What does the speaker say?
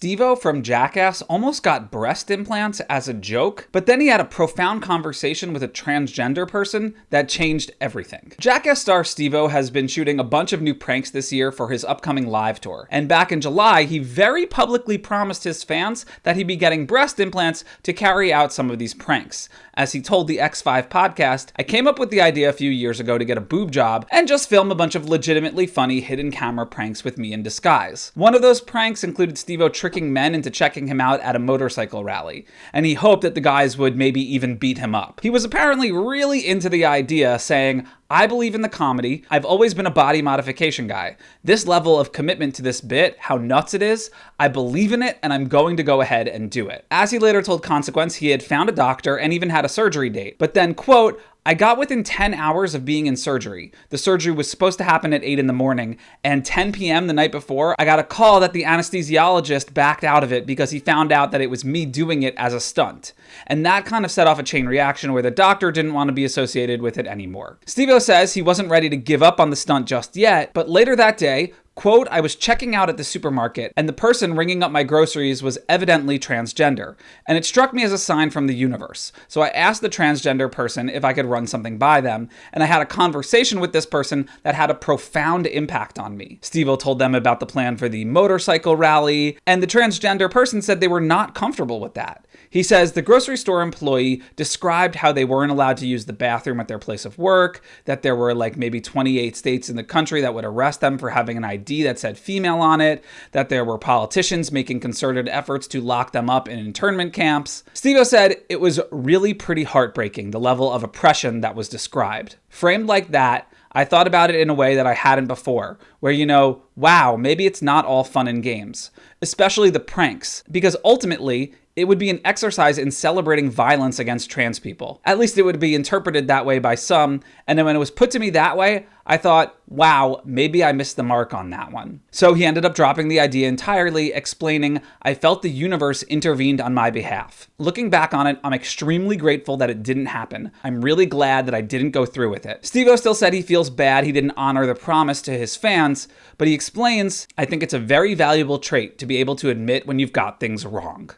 Steve-O from Jackass almost got breast implants as a joke, but then he had a profound conversation with a transgender person that changed everything. Jackass star Steve-O has been shooting a bunch of new pranks this year for his upcoming live tour. And back in July, he very publicly promised his fans that he'd be getting breast implants to carry out some of these pranks. As he told the X5 podcast, "I came up with the idea a few years ago to get a boob job and just film a bunch of legitimately funny hidden camera pranks with me in disguise." One of those pranks included Steve-O tricking men into checking him out at a motorcycle rally, and he hoped that the guys would maybe even beat him up. He was apparently really into the idea, saying, "I believe in the comedy. I've always been a body modification guy. This level of commitment to this bit, how nuts it is, I believe in it and I'm going to go ahead and do it." As he later told Consequence, he had found a doctor and even had a surgery date. But then, quote, "I got within 10 hours of being in surgery. The surgery was supposed to happen at 8 in the morning, and 10 p.m. the night before, I got a call that the anesthesiologist backed out of it because he found out that it was me doing it as a stunt. And that kind of set off a chain reaction where the doctor didn't want to be associated with it anymore." Steve-O says he wasn't ready to give up on the stunt just yet, but later that day, quote, "I was checking out at the supermarket, and the person ringing up my groceries was evidently transgender, and it struck me as a sign from the universe. So I asked the transgender person if I could run something by them, and I had a conversation with this person that had a profound impact on me." Steve-O told them about the plan for the motorcycle rally, and the transgender person said they were not comfortable with that. He says the grocery store employee described how they weren't allowed to use the bathroom at their place of work, that there were like maybe 28 states in the country that would arrest them for having an ID that said female on it, that there were politicians making concerted efforts to lock them up in internment camps. Steve-O said it was really pretty heartbreaking, the level of oppression that was described. Framed like that, I thought about it in a way that I hadn't before, where, wow, maybe it's not all fun and games, especially the pranks, because ultimately, it would be an exercise in celebrating violence against trans people. At least it would be interpreted that way by some, and then when it was put to me that way, I thought, wow, maybe I missed the mark on that one. So he ended up dropping the idea entirely, explaining, "I felt the universe intervened on my behalf. Looking back on it, I'm extremely grateful that it didn't happen. I'm really glad that I didn't go through with it." Steve-O still said he feels bad he didn't honor the promise to his fans, but he explains, "I think it's a very valuable trait to be able to admit when you've got things wrong."